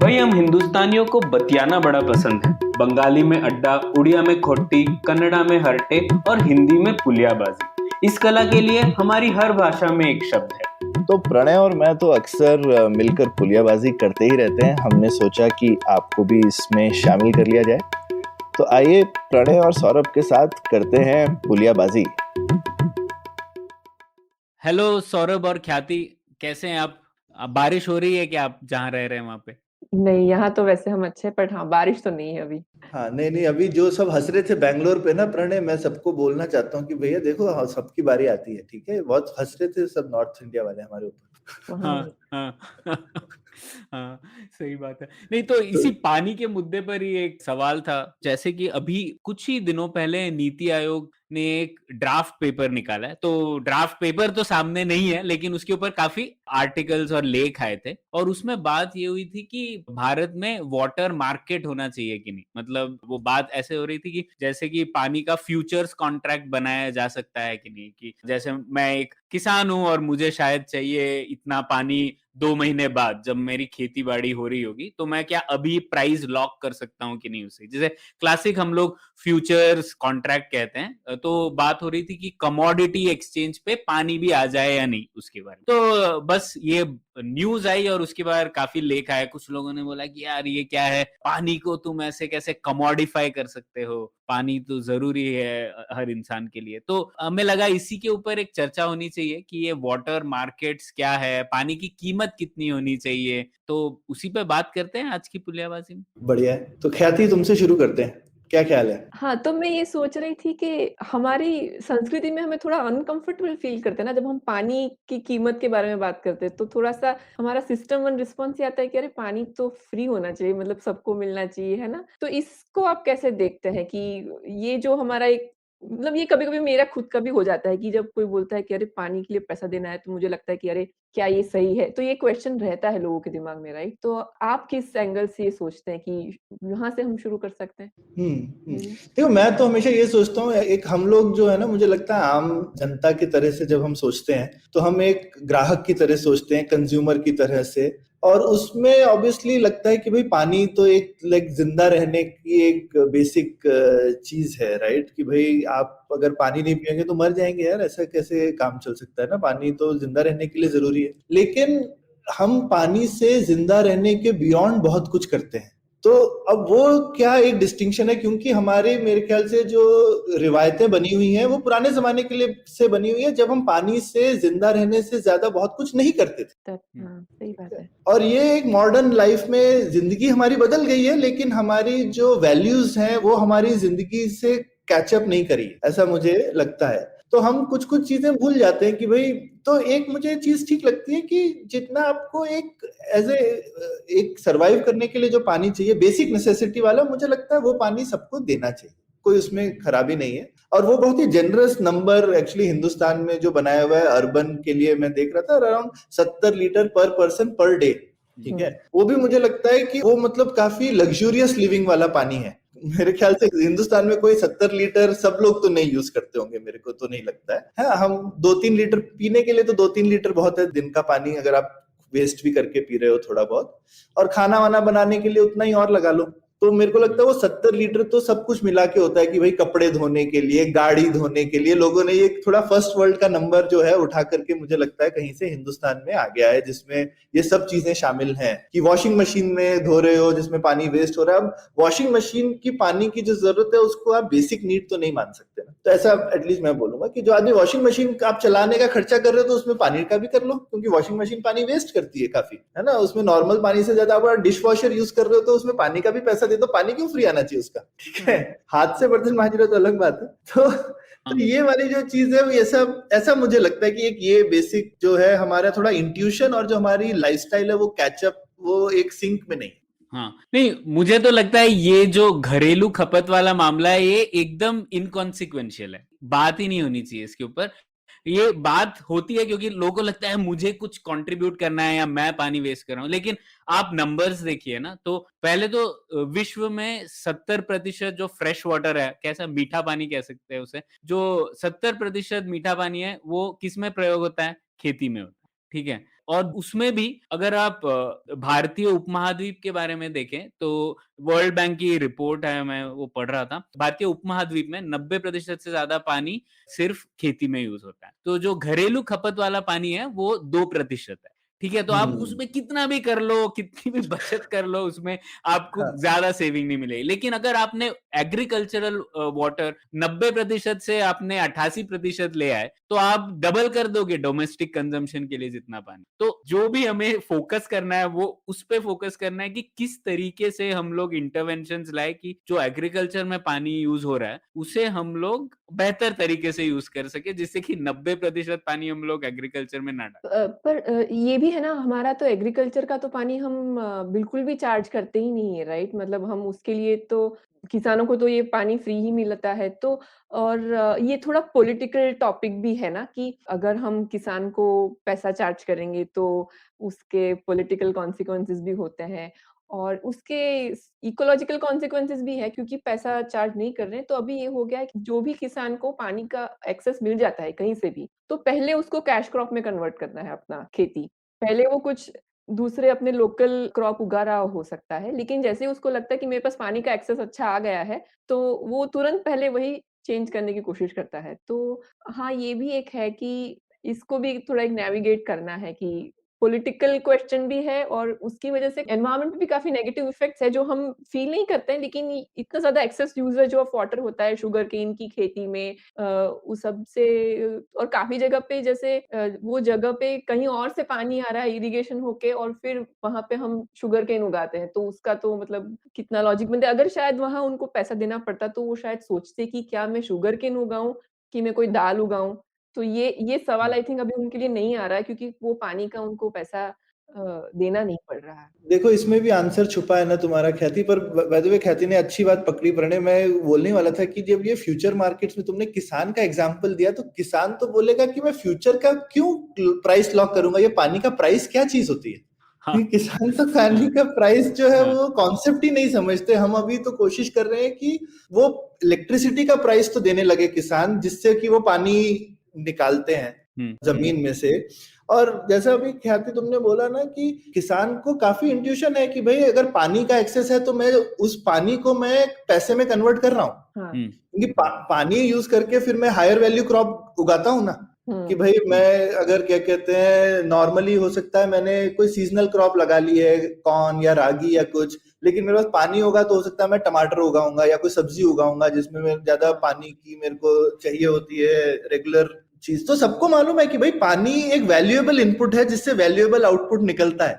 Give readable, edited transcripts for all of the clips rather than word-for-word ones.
भाई हम हिंदुस्तानियों को बतियाना बड़ा पसंद है। बंगाली में अड्डा, उड़िया में खोटी, कन्नड़ा में हरटे और हिंदी में पुलियाबाजी। इस कला के लिए हमारी हर भाषा में एक शब्द है। तो प्रणय और मैं तो अक्सर मिलकर पुलियाबाजी करते ही रहते हैं। हमने सोचा कि आपको भी इसमें शामिल कर लिया जाए। तो आइए प्रणय और सौरभ के साथ करते हैं पुलियाबाजी। हेलो सौरभ और ख्याति, कैसे हैं आप? बारिश हो रही है क्या आप जहाँ रह रहे हैं वहाँ पे? नहीं, यहाँ तो वैसे हम अच्छे, बट हाँ, बारिश तो नहीं है अभी। हाँ, नहीं, अभी जो सब हँस रहे थे बैंगलोर पे ना प्रणय, मैं सबको बोलना चाहता हूँ कि भैया देखो, हाँ, सबकी बारी आती है, ठीक है? बहुत हँस रहे थे सब नॉर्थ इंडिया वाले हमारे ऊपर। वहाँ हाँ हाँ हाँ, सही बात है। नहीं तो इसी पानी के मुद्दे पर ही एक सवाल था। जैसे कि अभी कुछ ही दिनों पहले नीति आयोग ने एक ड्राफ्ट पेपर निकाला है। तो ड्राफ्ट पेपर तो सामने नहीं है, लेकिन उसके ऊपर काफी आर्टिकल्स और लेख आए थे और उसमें बात ये हुई थी कि भारत में वाटर मार्केट होना चाहिए कि नहीं। मतलब वो बात ऐसे हो रही थी कि जैसे कि पानी का फ्यूचर्स कॉन्ट्रैक्ट बनाया जा सकता है कि नहीं, कि जैसे मैं एक किसान हूं और मुझे शायद चाहिए इतना पानी 2 महीने बाद जब मेरी खेती बाड़ी हो रही होगी, तो मैं क्या अभी प्राइस लॉक कर सकता हूँ कि नहीं उसे, जैसे क्लासिक हम लोग फ्यूचर्स कॉन्ट्रैक्ट कहते हैं। तो बात हो रही थी कि कमोडिटी एक्सचेंज पे पानी भी आ जाए या नहीं उसके बारे में। तो बस ये न्यूज आई और उसके बाद काफी लेख आए। कुछ लोगों ने बोला कि यार ये क्या है, पानी को तुम ऐसे कैसे कमोडिफाई कर सकते हो, पानी तो जरूरी है हर इंसान के लिए। तो हमें लगा इसी के ऊपर एक चर्चा होनी चाहिए कि ये वाटर मार्केट्स क्या है, पानी की कीमत कितनी होनी चाहिए। तो उसी पे बात करते हैं आज की पुलियाबाजी में। बढ़िया है, तो ख्याति तुमसे शुरू करते हैं, क्या ख्याल है? हाँ, तो मैं ये सोच रही थी कि हमारी संस्कृति में हमें थोड़ा अनकंफर्टेबल फील करते हैं ना, जब हम पानी की कीमत के बारे में बात करते हैं, तो थोड़ा-सा हमारा सिस्टम वन रिस्पॉन्स ये आता है कि अरे पानी तो फ्री होना चाहिए, मतलब सबको मिलना चाहिए, है ना? तो इसको आप कैसे देखते हैं कि ये जो हमारा एक, मतलब ये कभी-कभी मेरा खुद का भी हो जाता है कि जब कोई बोलता है कि अरे पानी के लिए पैसा देना है, तो मुझे लगता है कि अरे क्या ये सही है? तो ये क्वेश्चन रहता है लोगों के दिमाग में, राइट? तो आप किस एंगल से ये सोचते हैं कि यहाँ से हम शुरू कर सकते हैं? देखो, मैं तो हमेशा ये सोचता हूँ, एक हम लोग जो है ना, मुझे लगता है आम जनता की तरह से जब हम सोचते हैं तो हम एक ग्राहक की तरह सोचते हैं, कंज्यूमर की तरह से। और उसमें ऑब्वियसली लगता है कि भाई पानी तो एक लाइक जिंदा रहने की एक बेसिक चीज है, राइट? कि भाई आप अगर पानी नहीं पियेंगे तो मर जाएंगे यार, ऐसा कैसे काम चल सकता है ना? पानी तो जिंदा रहने के लिए जरूरी है। लेकिन हम पानी से जिंदा रहने के बियॉन्ड बहुत कुछ करते हैं। तो अब वो क्या एक डिस्टिंक्शन है, क्योंकि हमारे मेरे ख्याल से जो रिवायतें बनी हुई हैं वो पुराने जमाने के लिए से बनी हुई है, जब हम पानी से जिंदा रहने से ज्यादा बहुत कुछ नहीं करते थे। हाँ, सही बात है। और ये एक मॉडर्न लाइफ में जिंदगी हमारी बदल गई है, लेकिन हमारी जो वैल्यूज हैं वो हमारी जिंदगी से कैचअप नहीं करी, ऐसा मुझे लगता है। तो हम कुछ कुछ चीजें भूल जाते हैं कि भाई, तो एक मुझे चीज ठीक लगती है कि जितना आपको एक एज ए एक सरवाइव करने के लिए जो पानी चाहिए, बेसिक नेसेसिटी वाला, मुझे लगता है वो पानी सबको देना चाहिए, कोई उसमें खराबी नहीं है। और वो बहुत ही जेनरस नंबर एक्चुअली हिंदुस्तान में जो बनाया हुआ है अर्बन के लिए, मैं देख रहा था अराउंड 70 लीटर पर पर्सन पर डे, ठीक है? वो भी मुझे लगता है कि वो मतलब काफी लग्जूरियस लिविंग वाला पानी है। मेरे ख्याल से हिंदुस्तान में कोई 70 लीटर सब लोग तो नहीं यूज करते होंगे, मेरे को तो नहीं लगता है। हाँ, हम 2-3 लीटर पीने के लिए तो 2-3 लीटर बहुत है दिन का पानी, अगर आप वेस्ट भी करके पी रहे हो थोड़ा बहुत, और खाना वाना बनाने के लिए उतना ही और लगा लो। तो मेरे को लगता है वो 70 लीटर तो सब कुछ मिला के होता है कि भाई कपड़े धोने के लिए, गाड़ी धोने के लिए लोगों ने ये थोड़ा फर्स्ट वर्ल्ड का नंबर जो है उठा करके, मुझे लगता है कहीं से हिंदुस्तान में आ गया है, जिसमें ये सब चीजें शामिल हैं कि वॉशिंग मशीन में धो रहे हो जिसमें पानी वेस्ट हो रहा है। अब वॉशिंग मशीन की पानी की जो जरूरत है उसको आप बेसिक नीड तो नहीं मान सकते ना। तो ऐसा एटलीस्ट मैं बोलूंगा कि जो आदमी वॉशिंग मशीन आप चलाने का खर्चा कर रहे हो तो उसमें पानी का भी कर लो, क्योंकि वॉशिंग मशीन पानी वेस्ट करती है काफी, है ना? उसमें नॉर्मल पानी से ज्यादा आप डिश वॉशर यूज कर रहे हो तो उसमें पानी का भी पैसा दे दो, पानी क्यों फ्री आना चाहिए उसका, ठीक है? हाथ से बर्तन मांज रहे हो तो अलग बात है। तो ये वाली जो चीज है, ये सब ऐसा मुझे लगता है कि एक ये बेसिक जो है हमारा थोड़ा इंट्यूशन और जो हमारी लाइफस्टाइल है वो कैचअप, वो एक सिंक में नहीं। हाँ, नहीं, मुझे तो लगता है ये जो घरेलू खपत वाला मामला है ये एकदम इनकॉन्सिक्वेंशियल है, बात ही नहीं होनी चाहिए इसके ऊपर। ये बात होती है क्योंकि लोगों को लगता है मुझे कुछ कंट्रीब्यूट करना है या मैं पानी वेस्ट कर रहा हूं, लेकिन आप नंबर्स देखिए ना, तो पहले तो विश्व में 70% जो फ्रेश वाटर है, कैसा मीठा पानी कह सकते हैं उसे, जो 70% मीठा पानी है वो किस में प्रयोग होता है? खेती में होता है, ठीक है? और उसमें भी अगर आप भारतीय उपमहाद्वीप के बारे में देखें तो वर्ल्ड बैंक की रिपोर्ट है, मैं वो पढ़ रहा था, भारतीय उपमहाद्वीप में 90% से ज्यादा पानी सिर्फ खेती में यूज होता है। तो जो घरेलू खपत वाला पानी है वो 2% है। ठीक है, तो आप उसमें कितना भी कर लो, कितनी भी बचत कर लो, उसमें आपको हाँ। ज्यादा सेविंग नहीं मिलेगी। लेकिन अगर आपने एग्रीकल्चरल वाटर 90% से आपने 88% ले आए, तो आप डबल कर दोगे डोमेस्टिक कंजम्पशन के लिए जितना पानी। तो जो भी हमें फोकस करना है वो उस पे फोकस करना है कि किस तरीके से हम लोग इंटरवेंशंस लाए कि जो एग्रीकल्चर में पानी यूज हो रहा है उसे हम लोग बेहतर तरीके से यूज कर सके, जिससे कि 90% पानी हम लोग एग्रीकल्चर में ना डालें। पर ये भी है ना, हमारा तो एग्रीकल्चर का तो पानी हम बिल्कुल भी चार्ज करते ही नहीं है, राइट? मतलब हम उसके लिए तो किसानों को तो ये पानी फ्री ही मिलता है। तो और ये थोड़ा पॉलिटिकल टॉपिक भी है ना कि अगर हम किसान को पैसा चार्ज करेंगे तो उसके पॉलिटिकल कॉन्सिक्वेंसेस भी होते हैं और उसके इकोलॉजिकल कॉन्सिक्वेंसेस भी है, क्योंकि पैसा चार्ज नहीं कर रहे हैं। तो अभी ये हो गया है कि जो भी किसान को पानी का एक्सेस मिल जाता है कहीं से भी, तो पहले उसको कैश क्रॉप में कन्वर्ट करना है अपना खेती। पहले वो कुछ दूसरे अपने लोकल क्रॉप उगा रहा हो सकता है, लेकिन जैसे ही उसको लगता है कि मेरे पास पानी का एक्सेस अच्छा आ गया है, तो वो तुरंत पहले वही चेंज करने की कोशिश करता है। तो हाँ, ये भी एक है कि इसको भी थोड़ा एक नेविगेट करना है कि पॉलिटिकल क्वेश्चन भी है और उसकी वजह से एनवायरनमेंट पे भी काफ़ी नेगेटिव इफ़ेक्ट्स है जो हम फ़ील नहीं करते हैं, लेकिन इतना ज़्यादा एक्सेस यूसेज ऑफ वाटर होता है शुगरकेन की खेती में, उस सब से। और काफ़ी जगह पे जैसे वो जगह पे कहीं और से पानी आ रहा है इरिगेशन होके और फिर वहाँ पे हम शुगरकेन उगाते हैं, तो उसका तो मतलब कितना लॉजिक बनता है। अगर शायद वहाँ उनको पैसा देना पड़ता तो वो शायद सोचते कि क्या मैं शुगरकेन उगाऊँ कि मैं कोई दाल उगाऊँ? तो ये सवाल आई थिंक अभी उनके लिए नहीं आ रहा है, क्योंकि वो पानी का उनको पैसा देना नहीं पड़ रहा है। देखो इसमें भी आंसर छुपा है ना तुम्हारा ख्याति, पर बाय द वे ख्याति ने अच्छी बात पकड़ी। प्रणय, मैं बोलने वाला था कि जब ये फ्यूचर मार्केट्स में तुमने किसान का एग्जांपल दिया, तो किसान तो बोलेगा कि मैं फ्यूचर का क्यों प्राइस लॉक करूंगा, ये पानी का प्राइस क्या चीज होती है। हाँ, किसान तो पानी का प्राइस जो है हाँ, वो कॉन्सेप्ट ही नहीं समझते। हम अभी तो कोशिश कर रहे हैं कि वो इलेक्ट्रिसिटी का प्राइस तो देने लगे किसान, जिससे कि वो पानी निकालते हैं जमीन में से। और जैसा अभी ख्याति तुमने बोला ना कि किसान को काफी इंट्यूशन है कि भाई अगर पानी का एक्सेस है तो मैं उस पानी को मैं पैसे में कन्वर्ट कर रहा हूँ, हाँ। क्योंकि पानी यूज करके फिर मैं हायर वैल्यू क्रॉप उगाता हूँ ना। कि भाई मैं अगर क्या कहते हैं, नॉर्मली हो सकता है मैंने कोई सीजनल क्रॉप लगा ली है, कॉर्न या रागी या कुछ, लेकिन मेरे पास पानी होगा तो हो सकता है मैं टमाटर उगाऊंगा या कोई सब्जी उगाऊंगा जिसमें मैं ज्यादा पानी की मेरे को चाहिए होती है रेगुलर चीज। तो सबको मालूम है कि भाई पानी एक वैल्यूएबल इनपुट है जिससे वैल्यूएबल आउटपुट निकलता है।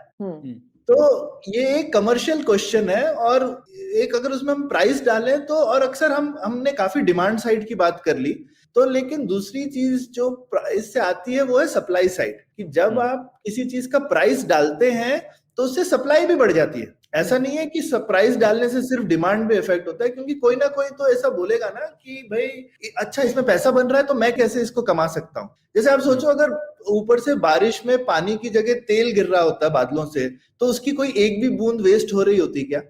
तो ये एक कमर्शियल क्वेश्चन है, और एक अगर उसमें हम प्राइस डालें तो, और अक्सर हमने काफी डिमांड साइड की बात कर ली, तो लेकिन दूसरी चीज जो प्राइस से आती है वो है सप्लाई साइड, कि जब आप किसी चीज का प्राइस डालते हैं तो उससे सप्लाई भी बढ़ जाती है। ऐसा नहीं है कि प्राइस डालने से सिर्फ डिमांड पे इफेक्ट होता है, क्योंकि कोई ना कोई तो ऐसा बोलेगा ना कि भाई अच्छा इसमें पैसा बन रहा है तो मैं कैसे इसको कमा सकता हूँ। जैसे आप सोचो अगर ऊपर से बारिश में पानी की जगह तेल गिर रहा होता है बादलों से, तो उसकी कोई एक भी बूंद वेस्ट हो रही होती क्या?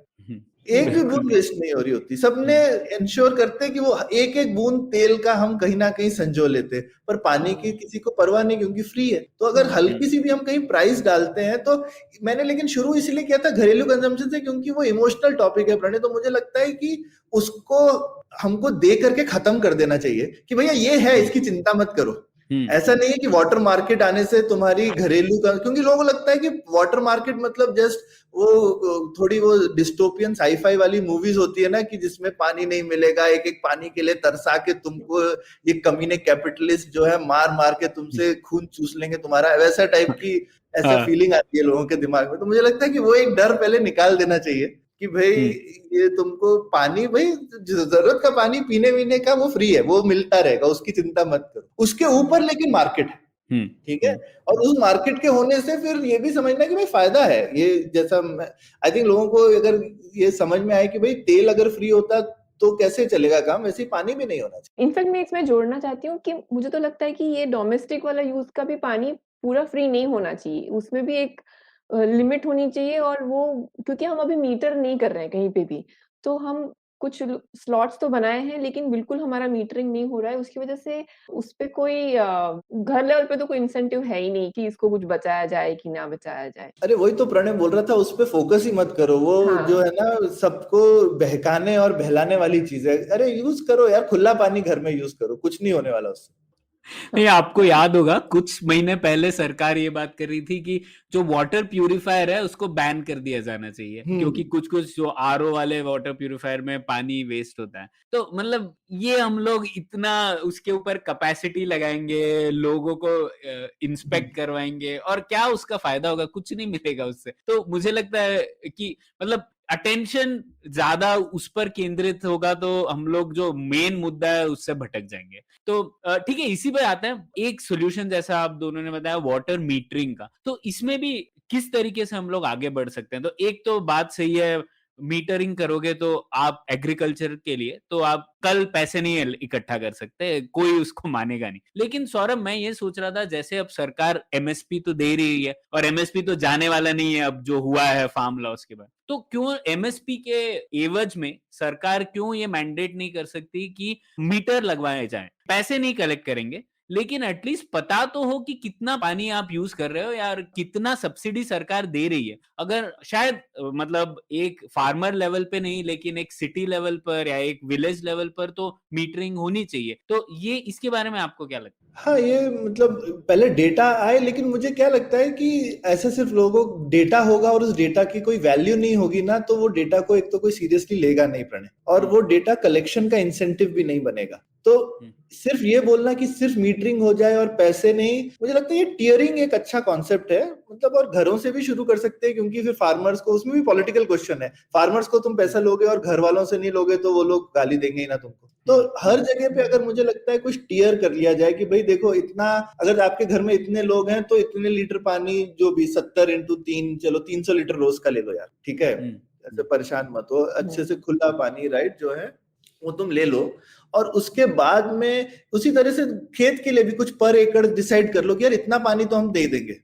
एक भी बूंद वेस्ट नहीं हो रही होती। सबने इंश्योर करते कि वो एक एक बूंद तेल का हम कहीं ना कहीं संजो लेते, पर पानी की किसी को परवाह नहीं क्योंकि फ्री है। तो अगर हल्की सी भी हम कहीं प्राइस डालते हैं तो, मैंने लेकिन शुरू इसलिए किया था घरेलू कंजम्पशन से क्योंकि वो इमोशनल टॉपिक है प्रणय। तो मुझे लगता है कि उसको हमको दे करके खत्म कर देना चाहिए कि भैया ये है, इसकी चिंता मत करो। ऐसा नहीं है कि वाटर मार्केट आने से तुम्हारी घरेलू का, क्योंकि लोगों को लगता है कि वाटर मार्केट मतलब जस्ट वो थोड़ी वो डिस्टोपियन साईफाई वाली मूवीज होती है ना, कि जिसमें पानी नहीं मिलेगा, एक एक पानी के लिए तरसा के तुमको ये कमीने कैपिटलिस्ट जो है मार मार के तुमसे खून चूस लेंगे तुम्हारा, वैसा टाइप की ऐसा फीलिंग आती है लोगों के दिमाग में। तो मुझे लगता है कि वो एक डर पहले निकाल देना चाहिए कि भाई ये तुमको पानी, भाई जरूरत का पानी पीने वीने का वो फ्री है, वो मिलता रहेगा, उसकी चिंता मत करो। उसके ऊपर लेकिन मार्केट है, ठीक है, और उस मार्केट के होने से फिर ये भी समझना कि भाई फायदा है। ये जैसा आई थिंक लोगों को अगर ये समझ में आए कि भाई तेल अगर फ्री होता तो कैसे चलेगा काम, वैसे ही पानी भी नहीं होना चाहिए। इनफैक्ट मैं इसमें जोड़ना चाहती हूँ कि मुझे तो लगता है कि ये डोमेस्टिक वाला यूज का भी पानी पूरा फ्री नहीं होना चाहिए, उसमें भी एक लिमिट होनी चाहिए। और वो क्योंकि हम अभी मीटर नहीं कर रहे हैं कहीं पे भी, तो हम कुछ स्लॉट्स तो बनाए हैं, लेकिन बिल्कुल हमारा मीटरिंग नहीं हो रहा है। उसकी वजह से उस पे कोई घर लेवल पे तो कोई इंसेंटिव है ही नहीं कि इसको कुछ बचाया जाए कि ना बचाया जाए। अरे वही तो प्रणय बोल रहा था, उस पे फोकस ही मत करो। वो जो हाँ। है ना सबको बहकाने और बहलाने वाली चीज है। अरे यूज करो यार, खुला पानी घर में यूज करो, कुछ नहीं होने वाला उससे। नहीं, आपको याद होगा कुछ महीने पहले सरकार ये बात कर रही थी कि जो वाटर प्यूरिफायर है उसको बैन कर दिया जाना चाहिए, क्योंकि कुछ कुछ जो आरओ वाले वाटर प्यूरिफायर में पानी वेस्ट होता है। तो मतलब ये हम लोग इतना उसके ऊपर कैपेसिटी लगाएंगे, लोगों को इंस्पेक्ट करवाएंगे, और क्या उसका फायदा होगा? कुछ नहीं मिलेगा उससे। तो मुझे लगता है कि मतलब अटेंशन ज्यादा उस पर केंद्रित होगा तो हम लोग जो मेन मुद्दा है उससे भटक जाएंगे। तो ठीक है, इसी पे आते हैं। एक सोल्यूशन जैसा आप दोनों ने बताया वाटर मीटरिंग का, तो इसमें भी किस तरीके से हम लोग आगे बढ़ सकते हैं? तो एक तो बात सही है, मीटरिंग करोगे तो आप एग्रीकल्चर के लिए तो आप कल पैसे नहीं इकट्ठा कर सकते, कोई उसको मानेगा नहीं। लेकिन सौरभ, मैं ये सोच रहा था, जैसे अब सरकार एमएसपी तो दे रही है, और एमएसपी तो जाने वाला नहीं है अब जो हुआ है फार्म लॉस के बाद, तो क्यों एमएसपी के एवज में सरकार क्यों ये मैंडेट नहीं कर सकती कि मीटर लगवाए जाएं? पैसे नहीं कलेक्ट करेंगे, लेकिन एटलीस्ट पता तो हो कि कितना पानी आप यूज कर रहे हो, यार कितना सब्सिडी सरकार दे रही है। अगर शायद मतलब एक फार्मर लेवल पे नहीं, लेकिन एक सिटी लेवल पर या एक विलेज लेवल पर तो मीटरिंग होनी चाहिए। तो ये इसके बारे में आपको क्या लगता है? हाँ, ये मतलब पहले डेटा आए, लेकिन मुझे क्या लगता है कि ऐसे सिर्फ लोगों को डेटा होगा और उस डेटा की कोई वैल्यू नहीं होगी ना, तो वो डेटा को एक तो कोई सीरियसली लेगा नहीं प्रणय, और वो डेटा कलेक्शन का इंसेंटिव भी नहीं बनेगा। तो सिर्फ ये बोलना कि सिर्फ मीटरिंग हो जाए और पैसे नहीं, मुझे लगता है ये टियरिंग एक अच्छा कॉन्सेप्ट है, मतलब, और घरों से भी शुरू कर सकते हैं, क्योंकि फिर फार्मर्स को, उसमें भी पॉलिटिकल क्वेश्चन है, फार्मर्स को तुम पैसा लोगे और घर वालों से नहीं लोगे तो वो लोग गाली देंगे ही ना तुमको। तो हर जगह पे अगर मुझे लगता है कुछ टियर कर लिया जाए कि भाई देखो, इतना अगर आपके घर में इतने लोग हैं तो इतने लीटर पानी, जो भी 70 इंटू 3, चलो 300 लीटर रोज का ले लो यार, ठीक है, ऐसे परेशान मत हो, अच्छे से खुला पानी राइट जो है वो तुम ले लो। और उसके बाद में उसी तरह से खेत के लिए भी कुछ पर एकड़ डिसाइड कर लो कि यार इतना पानी तो हम दे देंगे,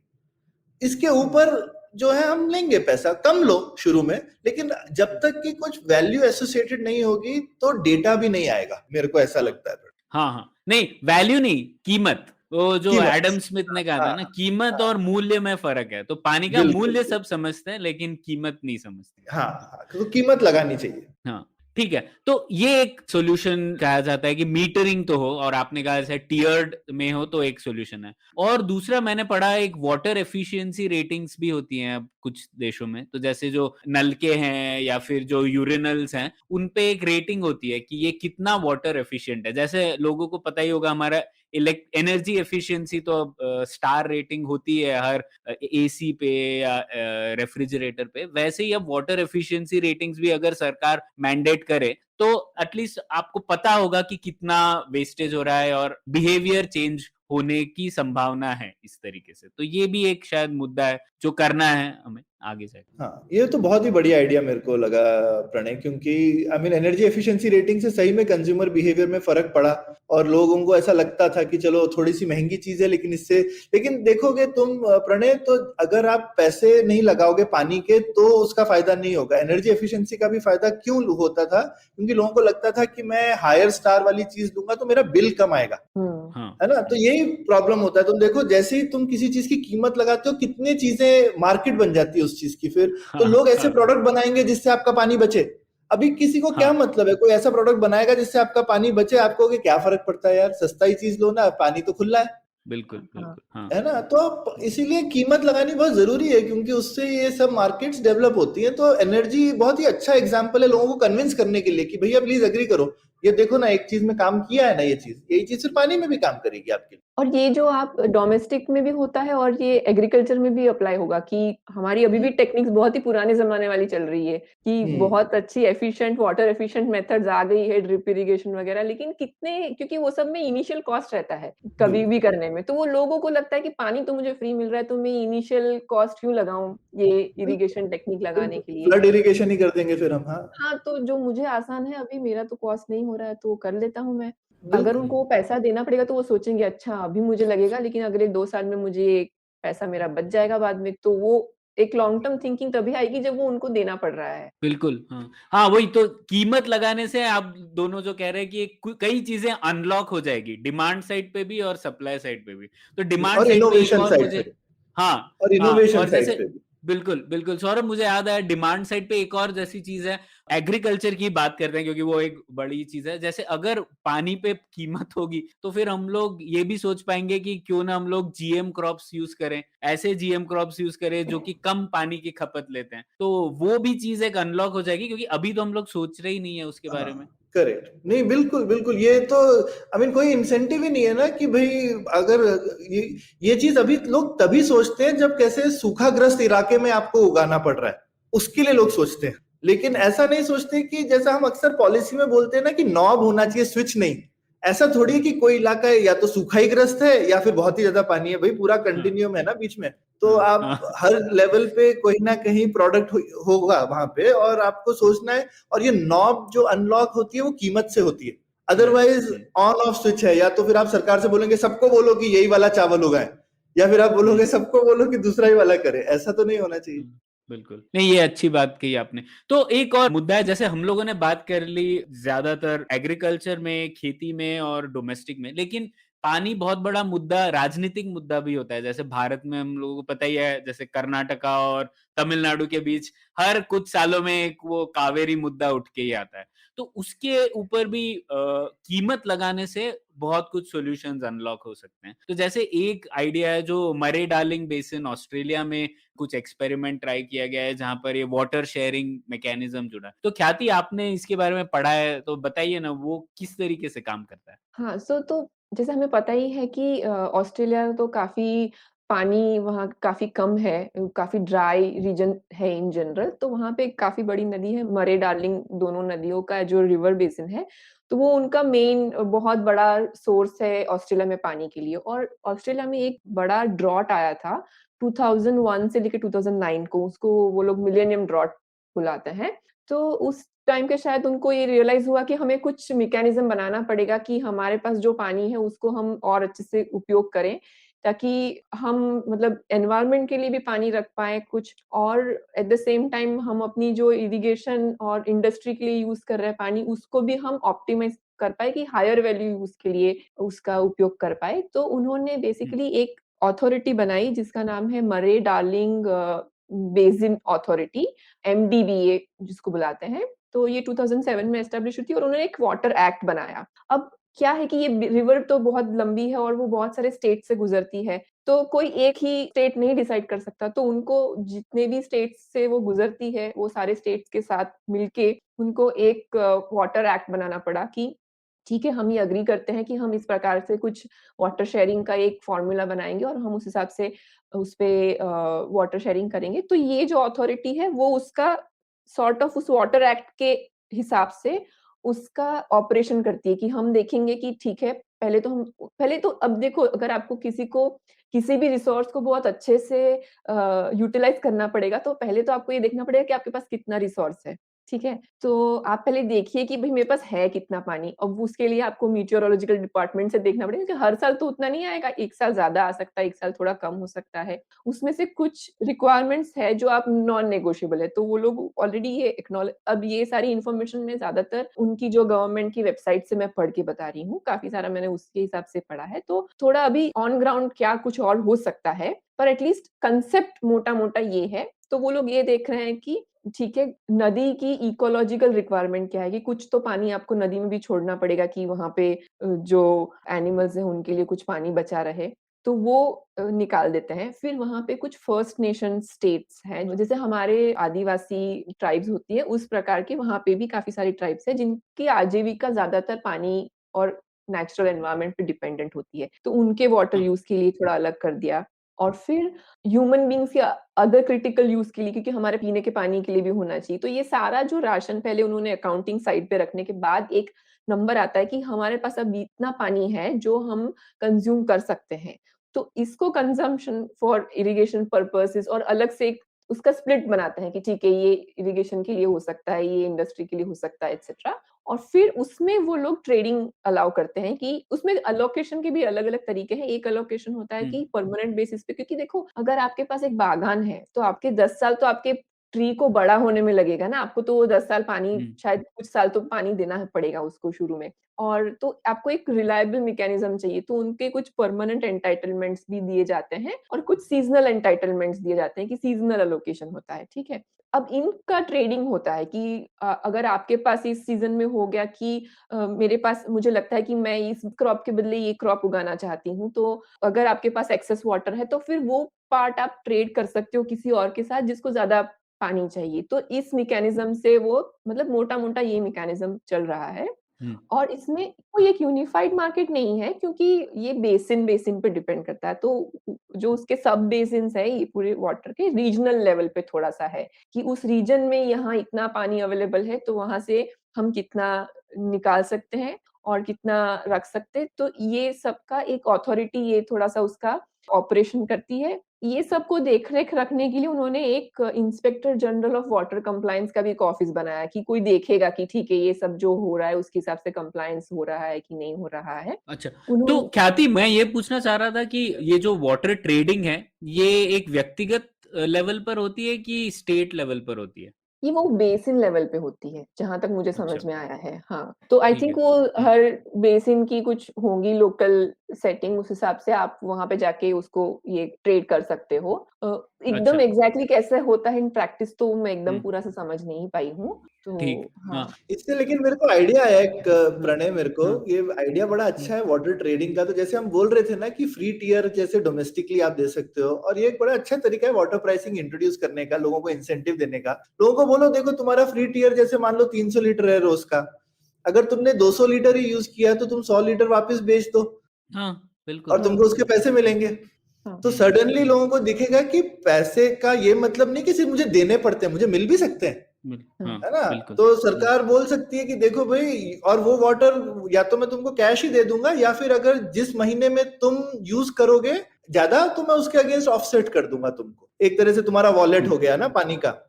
इसके ऊपर जो है हम लेंगे पैसा, कम लो शुरू में, लेकिन जब तक कि कुछ वैल्यू एसोसिएटेड नहीं होगी तो डेटा भी नहीं आएगा, मेरे को ऐसा लगता है। हाँ हाँ, नहीं वैल्यू नहीं, कीमत। वो जो कीमत, एडम स्मिथ ने कहा था ना, कीमत और मूल्य में फर्क है। तो पानी का बिल्कुल, मूल्य सब समझते हैं, लेकिन कीमत नहीं समझते। हाँ, तो कीमत लगानी चाहिए। हाँ, ठीक है। तो ये एक सॉल्यूशन कहा जाता है कि मीटरिंग तो हो, और आपने कहा जैसे टियर्ड में हो तो एक सॉल्यूशन है। और दूसरा मैंने पढ़ा एक वाटर एफिशिएंसी रेटिंग्स भी होती हैं अब कुछ देशों में। तो जैसे जो नलके हैं या फिर जो यूरिनल्स हैं, उन पे एक रेटिंग होती है कि ये कितना वाटर एफिशिएंट है। जैसे लोगों को पता ही होगा, हमारा एनर्जी एफिशिएंसी तो स्टार रेटिंग होती है हर एसी पे या रेफ्रिजरेटर पे। वैसे ही अब वाटर एफिशिएंसी रेटिंग्स भी अगर सरकार मैंडेट करे तो एटलीस्ट आपको पता होगा कि कितना वेस्टेज हो रहा है, और बिहेवियर चेंज होने की संभावना है इस तरीके से। तो ये भी एक शायद मुद्दा है जो करना है हमें आगे से। हाँ, ये तो बहुत ही बढ़िया आइडिया मेरे को लगा प्रणय, क्योंकि I mean energy efficiency rating से सही में कंज्यूमर बिहेवियर में फर्क पड़ा, और लोगों को ऐसा लगता था कि चलो थोड़ी सी महंगी चीज है लेकिन इससे, लेकिन देखोगे तुम प्रणय, तो अगर आप पैसे नहीं लगाओगे पानी के तो उसका फायदा नहीं होगा। एनर्जी एफिशिएंसी का भी फायदा क्यों होता था? क्योंकि लोगों को लगता था कि मैं हायर स्टार वाली चीज लूंगा तो मेरा बिल कम आएगा, है ना? तो यही प्रॉब्लम होता है। तुम देखो, जैसे ही तुम किसी चीज की कीमत लगाते हो, कितनी चीजें मार्केट बन जाती है उस चीज की फिर। तो लोग ऐसे प्रोडक्ट बनाएंगे जिससे आपका पानी बचे। अभी किसी को क्या मतलब है, कोई ऐसा प्रोडक्ट बनाएगा जिससे आपका पानी बचे, आपको क्या फर्क पड़ता है यार, सस्ता ही चीज लो ना, पानी तो खुला है। बिल्कुल बिल्कुल, हाँ। है ना? तो इसीलिए कीमत लगानी बहुत जरूरी है, क्योंकि उससे ये सब मार्केट्स डेवलप होती हैं। तो एनर्जी बहुत ही अच्छा एग्जांपल है लोगों को कन्विंस करने के लिए कि भैया प्लीज एग्री करो, ये देखो ना, एक चीज में काम किया है ना, ये चीज, यही चीज सिर्फ पानी में भी काम करेगी आपके लिए। और ये जो आप डोमेस्टिक में भी होता है और ये एग्रीकल्चर में भी अप्लाई होगा कि हमारी अभी भी टेक्निक्स बहुत ही पुराने जमाने वाली चल रही है कि बहुत अच्छी एफिशिएंट वाटर एफिशिएंट मेथड्स आ गई है, ड्रिप इरिगेशन वगैरह, लेकिन कितने, क्योंकि वो सब में इनिशियल कॉस्ट रहता है कभी भी करने में, तो वो लोगों को लगता है कि पानी तो मुझे फ्री मिल रहा है तो मैं इनिशियल कॉस्ट क्यों लगाऊं ये इरिगेशन टेक्निक लगाने के लिए। फ्लड इरिगेशन ही कर देंगे फिर हम। हाँ, हाँ, तो जो मुझे आसान है, अभी मेरा तो कॉस्ट नहीं हो रहा है तो वो कर लेता हूँ मैं। अगर उनको वो पैसा देना पड़ेगा तो वो सोचेंगे अच्छा अभी मुझे लगेगा, लेकिन अगले 2 साल में मुझे पैसा मेरा बच जाएगा बाद में, तो वो एक लॉन्ग टर्म थिंकिंग तभी आएगी जब वो उनको देना पड़ रहा है। बिल्कुल, हाँ। हाँ, वही तो कीमत लगाने से आप दोनों जो कह रहे हैं कि कई चीज़ें अनलॉक हो जाएगी, डिमांड साइड पे भी और सप्लाई साइड पे भी। तो डिमांड और साइड पे एक इनोवेशन और साइड मुझे पे, हाँ, और हाँ इनोवेशन और साइड जैसे पे भी। बिल्कुल, बिल्कुल सौरभ मुझे याद आया डिमांड साइड पे एक और जैसी चीज़ है, एग्रीकल्चर की बात करते हैं क्योंकि वो एक बड़ी चीज़ है। जैसे अगर पानी पे कीमत होगी, तो फिर हम लोग ये भी सोच पाएँगे कि क्यों ना हम लोग जीएम क्रॉप्स यूज़ करें, ऐसे जीएम क्रॉप्स यूज़ करें जो कि कम पानी की खपत लेते हैं। तो वो भी चीज़ एक अनलॉक हो जाएगी क्योंकि अभी तो हम लोग सोच रहे ही नहीं है उसके बारे में। करेक्ट, नहीं बिल्कुल बिल्कुल, ये तो आई मीन कोई इंसेंटिव ही नहीं है ना कि भाई अगर ये ये चीज अभी लोग तभी सोचते हैं जब कैसे सूखाग्रस्त इलाके में आपको उगाना पड़ रहा है, उसके लिए लोग सोचते हैं। लेकिन ऐसा नहीं सोचते कि जैसा हम अक्सर पॉलिसी में बोलते हैं ना कि नॉब होना चाहिए, स्विच नहीं। ऐसा थोड़ी है कि कोई इलाका है या तो सूखा ही ग्रस्त है या फिर बहुत ही ज्यादा पानी है, भाई पूरा हाँ, कंटिन्यूम है ना बीच में। तो हाँ, आप हाँ। हर लेवल पे कोई ना कहीं प्रोडक्ट होगा वहां पे, और आपको सोचना है। और ये नॉब जो अनलॉक होती है वो कीमत से होती है, otherwise hmm, on off switch है। या तो फिर आप सरकार से बोलेंगे सबको बोलो कि यही वाला चावल उगाए, या फिर आप बोलोगे हुँ। सबको बोलो कि दूसरा ही वाला करे। ऐसा तो नहीं होना चाहिए। हुँ, बिल्कुल। नहीं, ये अच्छी बात कही आपने। तो एक और मुद्दा है, जैसे हम लोगों ने बात कर ली ज़्यादातर एग्रीकल्चर में, खेती में और डोमेस्टिक में, लेकिन पानी बहुत बड़ा मुद्दा, राजनीतिक मुद्दा भी होता है। जैसे भारत में हम लोगों को पता ही है, जैसे कर्नाटका और तमिलनाडु के बीच हर कुछ सालों में एक वो कावेरी मुद्दा उठ के ही आता है। तो उसके ऊपर भी कीमत लगाने से बहुत कुछ सॉल्यूशंस अनलॉक हो सकते हैं। तो जैसे एक आइडिया है जो मरे डार्लिंग बेसिन ऑस्ट्रेलिया में कुछ एक्सपेरिमेंट ट्राई किया गया है जहाँ पर ये वाटर शेयरिंग मैकेनिज्म जुड़ा है। तो ख्याति आपने इसके बारे में पढ़ा है तो बताइए ना वो किस तरीके से काम करता है? हाँ, तो जैसे हमें पता ही है कि ऑस्ट्रेलिया तो काफ़ी पानी वहाँ काफ़ी कम है, काफ़ी ड्राई रीजन है इन जनरल, तो वहाँ पे एक काफ़ी बड़ी नदी है, मरे डार्लिंग दोनों नदियों का जो रिवर बेसिन है, तो वो उनका मेन बहुत बड़ा सोर्स है ऑस्ट्रेलिया में पानी के लिए। और ऑस्ट्रेलिया में एक बड़ा ड्रॉट आया था 2001 से लेके 2009 को, उसको वो लोग मिलेनियम ड्रॉट बुलाते हैं। तो उस टाइम पे शायद उनको ये रियलाइज़ हुआ कि हमें कुछ मैकेनिज़्म बनाना पड़ेगा कि हमारे पास जो पानी है उसको हम और अच्छे से उपयोग करें, ताकि हम मतलब एनवायरनमेंट के लिए भी पानी रख पाएँ कुछ, और एट द सेम टाइम हम अपनी जो इरिगेशन और इंडस्ट्री के लिए यूज़ कर रहे हैं पानी, उसको भी हम ऑप्टिमाइज़ कर पाएँ कि हायर वैल्यू यूज़ के लिए उसका उपयोग कर पाएँ। तो उन्होंने हुँ, बेसिकली एक अथॉरिटी बनाई जिसका नाम है मरे डार्लिंग बेसिन अथॉरिटी, एमडीबीए जिसको बुलाते हैं। तो ये 2007 में एस्टेब्लिश हुई थी और उन्होंने एक वाटर एक्ट बनाया। अब क्या है कि ये रिवर तो बहुत लंबी है और वो बहुत सारे स्टेट से गुज़रती है, तो कोई एक ही स्टेट नहीं डिसाइड कर सकता, तो उनको जितने भी स्टेट्स से वो गुज़रती है, वो सारे स्टेट्स के साथ मिलके उनको एक वाटर एक्ट बनाना पड़ा कि ठीक है, हम ये एग्री करते हैं कि हम इस प्रकार से कुछ वाटर शेयरिंग का एक फ़ॉर्मूला बनाएँगे और हम उस हिसाब से उसपे वाटर शेयरिंग करेंगे। तो ये जो अथॉरिटी है वो उसका सॉर्ट ऑफ उस वाटर एक्ट के हिसाब से उसका ऑपरेशन करती है कि हम देखेंगे कि ठीक है, पहले तो अब देखो अगर आपको किसी को किसी भी रिसोर्स को बहुत अच्छे से यूटिलाइज़ करना पड़ेगा, तो पहले तो आपको ये देखना पड़ेगा कि आपके पास कितना रिसोर्स है, ठीक है? तो आप पहले देखिए कि भई मेरे पास है कितना पानी, अब उसके लिए आपको मीटियोरोलॉजिकल डिपार्टमेंट से देखना पड़ेगा कि हर साल तो उतना नहीं आएगा, 1 साल ज़्यादा आ सकता है, 1 साल थोड़ा कम हो सकता है। उसमें से कुछ रिक्वायरमेंट्स है जो आप नॉन नेगोशिएबल है, तो वो लोग ऑलरेडी ये अब ये सारी इन्फॉर्मेशन मैं ज़्यादातर उनकी जो गवर्नमेंट की वेबसाइट से मैं पढ़ के बता रही हूँ, काफ़ी सारा मैंने उसके हिसाब से पढ़ा है, तो थोड़ा अभी ऑन ग्राउंड क्या कुछ और हो सकता है, पर एट लीस्ट कांसेप्ट मोटा-मोटा ये है। तो वो लोग ये देख रहे हैं कि ठीक है, नदी की इकोलॉजिकल रिक्वायरमेंट क्या है कि कुछ तो पानी आपको नदी में भी छोड़ना पड़ेगा कि वहाँ पे जो एनिमल्स हैं उनके लिए कुछ पानी बचा रहे। तो वो निकाल देते हैं। फिर वहाँ पे कुछ फर्स्ट नेशन स्टेट्स हैं, जैसे हमारे आदिवासी ट्राइब्स होती है, उस प्रकार के वहाँ पे भी काफ़ी सारी ट्राइब्स हैं, जिनकी आजीविका ज़्यादातर पानी और नेचुरल एनवायरनमेंट पे डिपेंडेंट होती है। तो उनके वाटर हाँ, यूज़ के लिए थोड़ा अलग कर दिया। और फिर ह्यूमन बीइंग्स या अदर क्रिटिकल यूज़ के लिए, क्योंकि हमारे पीने के पानी के लिए भी होना चाहिए। तो ये सारा जो राशन पहले उन्होंने अकाउंटिंग साइड पे रखने के बाद एक नंबर आता है कि हमारे पास अब इतना पानी है जो हम कंज़्यूम कर सकते हैं। तो इसको कंज़म्पशन फॉर इरिगेशन पर्पसेस और अलग से एक उसका स्प्लिट बनाते हैं कि ठीक है, ये इरिगेशन के लिए हो सकता है, ये इंडस्ट्री के लिए हो सकता है, एटसेट्रा। और फिर उसमें वो लोग ट्रेडिंग अलाउ करते हैं कि उसमें अलोकेशन के भी अलग-अलग तरीके हैं। एक अलोकेशन होता है कि परमानेंट बेसिस पे, क्योंकि देखो अगर आपके पास एक बागान है, तो आपके 10 साल तो आपके ट्री को बड़ा होने में लगेगा ना, आपको तो 10 साल पानी, शायद कुछ साल तो पानी देना पड़ेगा उसको शुरू में। और तो आपको एक रिलायबल मैकेनिज्म चाहिए, तो उनके कुछ परमानेंट एंटाइटलमेंट्स भी दिए जाते हैं और कुछ सीज़नल एंटाइटलमेंट्स दिए जाते हैं कि सीज़नल एलोकेशन होता है, ठीक है? अब इनका ट्रेडिंग होता है कि अगर आपके पास इस सीज़न में हो गया कि मेरे पास, मुझे लगता है कि मैं इस क्रॉप के बदले ये क्रॉप उगाना चाहती हूँ, तो अगर आपके पास एक्सेस वाटर है, तो फिर वो पार्ट आप ट्रेड कर सकते हो किसी और के साथ जिसको ज़्यादा पानी चाहिए। तो इस मैकेनिज़्म से वो, मतलब मोटा-मोटा ये मैकेनिज़्म चल रहा है। और इसमें कोई एक यूनिफाइड मार्केट नहीं है, क्योंकि ये बेसिन पे डिपेंड करता है। तो जो उसके सब बेसिन्स हैं ये पूरे वाटर के, रीजनल लेवल पे थोड़ा-सा है कि उस रीजन में यहाँ इतना पानी अवेलेबल है, तो वहाँ से हम कितना निकाल सकते हैं और कितना रख सकते हैं। तो ये सबका एक अथॉरिटी, ये थोड़ा-सा उसका ऑपरेशन करती है। ये सबको देख-रेख रखने के लिए उन्होंने एक inspector general of water compliance का भी एक ऑफिस बनाया कि कोई देखेगा कि ठीक है, ये सब जो हो रहा है उसके हिसाब से कंप्लायंस हो रहा है कि नहीं हो रहा है। अच्छा, तो उन्होंने ख्याति, मैं ये पूछना चाह रहा था कि ये जो वाटर ट्रेडिंग है, ये एक व्यक्तिगत लेवल पर होती है कि स्टेट लेवल पर होती है? ये वो बेसिन लेवल पे होती है, जहाँ तक मुझे अच्छा, समझ में आया है। हाँ, तो आई ठीक है। थिंक वो हर बेसिन की कुछ होंगी लोकल सेटिंग, उस हिसाब से आप वहाँ पे जाके उसको ये ट्रेड कर सकते हो। एकदम अच्छा, एग्ज़ैक्टली कैसे होता है इन प्रैक्टिस, तो मैं एकदम हुँ, पूरा से समझ नहीं पाई हूँ। ठीक, तो हाँ, हाँ। इससे लेकिन मेरे को आइडिया आया एक, प्रणय, मेरे को हाँ, ये आइडिया बड़ा अच्छा है वाटर ट्रेडिंग का। तो जैसे हम बोल रहे थे ना कि फ्री टियर जैसे डोमेस्टिकली आप दे सकते हो, और ये एक बड़ा अच्छा तरीका है वाटर प्राइसिंग इंट्रोड्यूस करने का, लोगों को इंसेंटिव देने का। लोगों को बोलो देखो तुम्हारा फ्री टियर जैसे मान लो 300 लीटर है रोज का, अगर तुमने 200 लीटर ही यूज किया तो तुम 100 लीटर वापस बेच दो हाँ, और बिल्कुल। हाँ, तुमको उसके पैसे मिलेंगे। हाँ। तो सडनली लोगों को दिखेगा कि पैसे का ये मतलब नहीं कि सिर्फ मुझे देने पड़ते हैं, मुझे मिल भी सकते हैं, हाँ, है ना? बिल्कुल। तो सरकार बोल सकती है कि देखो भाई, और वो वाटर या तो मैं तुमको कैश ही दे दूंगा, या फिर अगर जिस महीने में तुम यूज करोगे ज्यादा तो मैं उसके अगेंस्ट ऑफसेट कर दूंगा तुमको। एक तरह से तुम्हारा वॉलेट हो गया ना पानी का,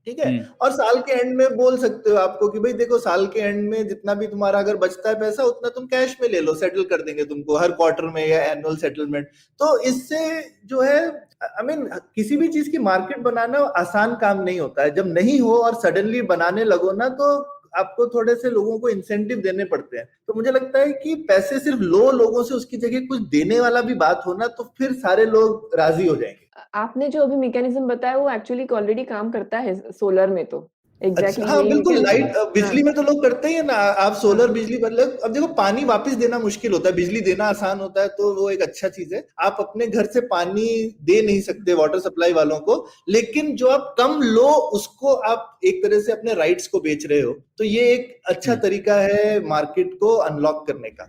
ठीक है। और साल के एंड में बोल सकते हो आपको कि भाई देखो साल के एंड में जितना भी तुम्हारा अगर बचता है पैसा, उतना तुम कैश में ले लो, सेटल कर देंगे तुमको हर क्वार्टर में या एनुअल सेटलमेंट। तो इससे जो है, आई मीन किसी भी चीज की मार्केट बनाना आसान काम नहीं होता है। जब नहीं हो और सडनली बनाने लगो ना, तो आपको थोड़े से लोगों को इंसेंटिव देने पड़ते हैं। तो मुझे लगता है कि पैसे सिर्फ लो लोगों से, उसकी जगह कुछ देने वाला भी बात हो ना, तो फिर सारे लोग राजी हो जाएंगे। आपने जो अभी मैकेनिज़्म बताया वो एक्चुअली ऑलरेडी काम करता है सोलर में तो। अच्छा, एग्ज़ैक्टली हाँ यही बिल्कुल, मैकेनिज़्म लाइट है। बिजली हाँ, में तो लोग करते ही है ना। आप सोलर हाँ। बिजली मतलब, अब देखो पानी वापस देना मुश्किल होता है, बिजली देना आसान होता है, तो वो एक अच्छा चीज है। आप अपने घर से पानी दे नहीं सकते वाटर सप्लाई वालों को, लेकिन जो आप कम लो उसको आप एक तरह से अपने राइट्स को बेच रहे हो। तो ये एक अच्छा तरीका है मार्केट को अनलॉक करने का।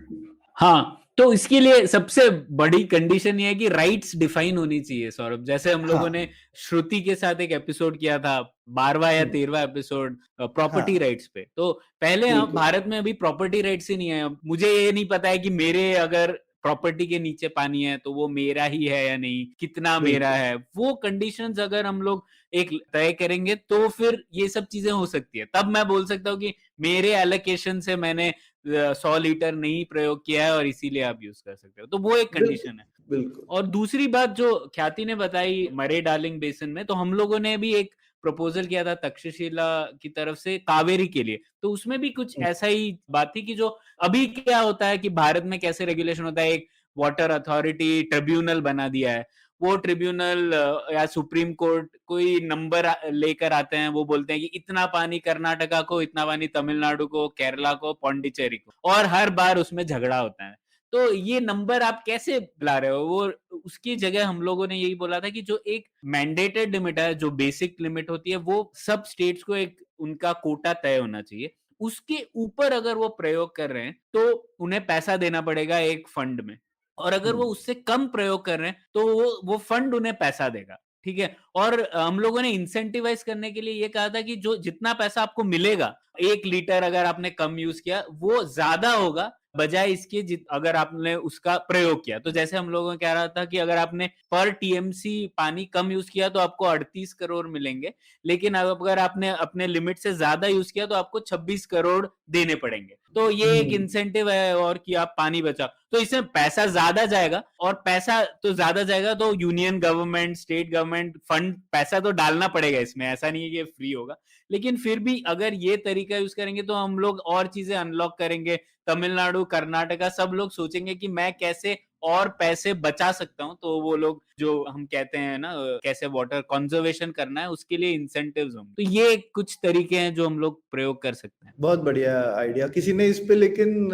हाँ, तो इसके लिए सबसे बड़ी कंडीशन ये है कि राइट्स डिफाइन होनी चाहिए सौरभ। जैसे हम लोगों ने हाँ, श्रुति के साथ एक एपिसोड किया था, 12वां या 13वां एपिसोड प्रॉपर्टी हाँ, राइट्स पे। तो पहले हम बिल्कुल, भारत में अभी प्रॉपर्टी राइट्स ही नहीं है। मुझे ये नहीं पता है कि मेरे अगर प्रॉपर्टी के नीचे पानी है तो वो मेरा ही है या नहीं, कितना मेरा बिल्कुल, है, वो कंडीशंस अगर हम लोग एक तय करेंगे तो फिर ये सब चीजें हो सकती है। तब मैं बोल सकता हूँ कि मेरे एलोकेशन से मैंने 100 लीटर नहीं प्रयोग किया है और इसीलिए आप यूज कर सकते हो, तो वो एक बिल्कुल, कंडीशन है। बिल्कुल। और दूसरी बात जो ख्याति ने बताई मरे डार्लिंग बेसिन में, तो हम लोगों ने भी एक प्रपोजल किया था तक्षशिला की तरफ से कावेरी के लिए। तो उसमें भी कुछ ऐसा ही बात थी कि जो अभी क्या होता है कि भारत में कैसे रेगुलेशन होता है, एक वाटर अथॉरिटी ट्रिब्यूनल बना दिया है। वो ट्रिब्यूनल या सुप्रीम कोर्ट कोई नंबर लेकर आते हैं, वो बोलते हैं कि इतना पानी कर्नाटका को, इतना पानी तमिलनाडु को, केरला को, पौंडीचेरी को, और हर बार उसमें झगड़ा होता है। तो ये नंबर आप कैसे ला रहे हो? वो उसकी जगह हम लोगों ने यही बोला था कि जो एक मैंडेटेड लिमिट है, जो बेसिक लिमिट होती है, वो सब स्टेट्स को एक उनका कोटा तय होना चाहिए। उसके ऊपर अगर वो प्रयोग कर रहे हैं तो उन्हें पैसा देना पड़ेगा एक फंड में, और अगर वो उससे कम प्रयोग कर रहे हैं तो वो फंड उन्हें पैसा देगा। ठीक है। और हम लोगों ने इंसेंटिवाइज करने के लिए ये कहा था कि जो जितना पैसा आपको मिलेगा, 1 लीटर अगर आपने कम यूज किया वो ज्यादा होगा बजाय इसके अगर आपने उसका प्रयोग किया, तो जैसे हम लोगों ने कह रहा था कि अगर आपने पर टीएमसी पानी कम यूज किया तो आपको 38 करोड़ मिलेंगे, लेकिन अगर आपने अपने लिमिट से ज्यादा यूज किया तो आपको 26 करोड़ देने पड़ेंगे। तो ये एक इंसेंटिव है और कि आप पानी बचाओ, तो इसमें पैसा ज्यादा जाएगा, और पैसा तो ज्यादा जाएगा तो union government, state government fund, पैसा तो डालना पड़ेगा इसमें, ऐसा नहीं है कि फ्री होगा। लेकिन फिर भी अगर ये तरीका यूज करेंगे तो हम लोग और चीजें अनलॉक करेंगे। तमिलनाडु, कर्नाटका सब लोग सोचेंगे कि मैं कैसे और पैसे बचा सकता हूं, तो वो लोग जो हम कहते हैं ना कैसे वाटर कंजर्वेशन करना है उसके लिए इंसेंटिव्स होंगे। तो ये कुछ तरीके हैं जो हम लोग प्रयोग कर सकते हैं। बहुत बढ़िया आइडिया। किसी ने इस पे लेकिन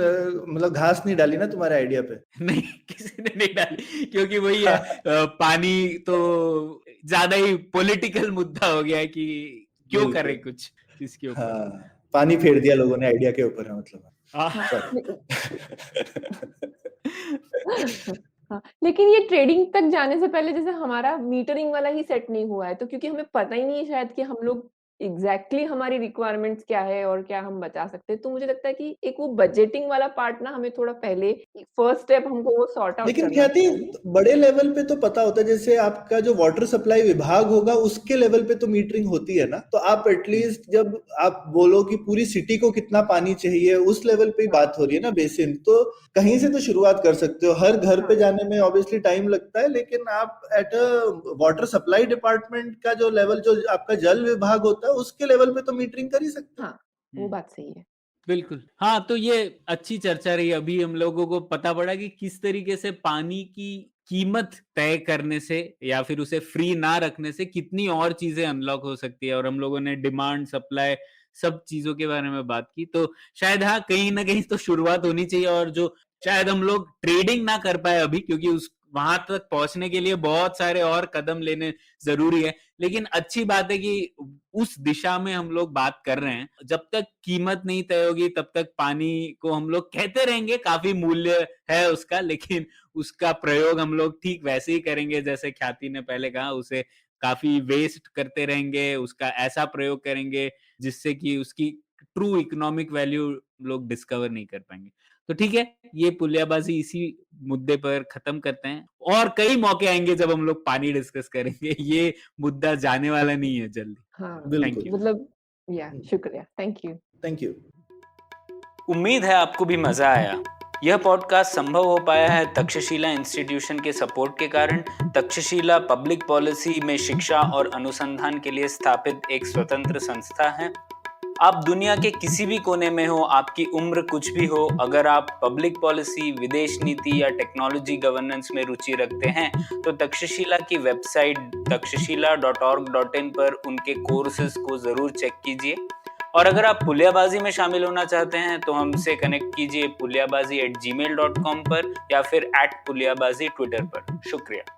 मतलब घास नहीं डाली ना तुम्हारे आइडिया पे? नहीं, किसी ने नहीं डाली, क्योंकि वही है पानी तो ज्यादा ही पॉलिटिकल मुद्दा हो गया है कि क्यों करें कुछ इसके ऊपर। हाँ, पानी फेर दिया लोगों ने आइडिया के ऊपर है मतलब। हाँ, लेकिन ये ट्रेडिंग तक जाने से पहले जैसे हमारा मीटरिंग वाला ही सेट नहीं हुआ है, तो क्योंकि हमें पता ही नहीं है शायद कि हम लोग एग्जैक्टली हमारी रिक्वायरमेंट्स क्या है और क्या हम बचा सकते हैं, तो मुझे लगता है कि एक वो बजटिंग वाला पार्ट ना हमें थोड़ा पहले फर्स्ट स्टेप हमको वो सॉर्ट आउट लेकिन करना ख्याति चाहिए। बड़े लेवल पे तो पता होता है, जैसे आपका जो वाटर सप्लाई विभाग होगा उसके लेवल पे तो मीटरिंग होती है ना, तो आप एटलीस्ट जब आप बोलो कि पूरी सिटी को कितना पानी चाहिए उस लेवल पे ही बात हो रही है ना, बेसिन, तो कहीं से तो शुरुआत कर सकते हो। हर घर पे जाने में ऑब्वियसली टाइम लगता है, लेकिन आप at a water supply department का जो लेवल, जो आपका जल विभाग होता है उसके लेवल पे तो मीटरिंग कर ही सकते हो। हाँ, वो बात सही है। बिल्कुल। हाँ, तो ये अच्छी चर्चा रही। अभी हम लोगों को पता पड़ा कि किस तरीके से पानी की कीमत तय करने से या फिर उसे फ्री ना रखने से कितनी और चीजें अनलॉक हो सकती है, और हम लोगों ने डिमांड, सप्लाई, सब चीजों के बारे में बात की। तो शायद हाँ, कहीं ना कहीं तो शुरुआत होनी चाहिए, और जो शायद हम लोग ट्रेडिंग ना कर पाए अभी, क्योंकि उस वहां तक पहुंचने के लिए बहुत सारे और कदम लेने जरूरी है। लेकिन अच्छी बात है कि उस दिशा में हम लोग बात कर रहे हैं। जब तक कीमत नहीं तय होगी तब तक पानी को हम लोग कहते रहेंगे काफी मूल्य है उसका, लेकिन उसका प्रयोग हम लोग ठीक वैसे ही करेंगे जैसे ख्याति ने पहले कहा, उसे काफी वेस्ट करते रहेंगे, उसका ऐसा प्रयोग करेंगे जिससे कि उसकी ट्रू इकोनॉमिक वैल्यू लोग डिस्कवर नहीं कर पाएंगे। तो ठीक है, ये पुलियाबाजी इसी मुद्दे पर खत्म करते हैं, और कई मौके आएंगे जब हम लोग पानी डिस्कस करेंगे। ये मुद्दा जाने वाला नहीं है जल्दी। हाँ, बिल्कुल। मतलब शुक्रिया, थैंक यू। Thank you. उम्मीद है आपको भी मजा आया। यह पॉडकास्ट संभव हो पाया है तक्षशिला इंस्टीट्यूशन के सपोर्ट के कारण। तक्षशिला पब्लिक पॉलिसी में शिक्षा और अनुसंधान के लिए स्थापित एक स्वतंत्र संस्था है। आप दुनिया के किसी भी कोने में हो, आपकी उम्र कुछ भी हो, अगर आप पब्लिक पॉलिसी, विदेश नीति या टेक्नोलॉजी गवर्नेंस में रुचि रखते हैं तो तक्षशिला की वेबसाइट takshashila.org.in पर उनके कोर्सेज को जरूर चेक कीजिए। और अगर आप पुलियाबाजी में शामिल होना चाहते हैं तो हमसे कनेक्ट कीजिए puliyabazi@gmail.com पर या फिर @puliyabazi ट्विटर पर। शुक्रिया।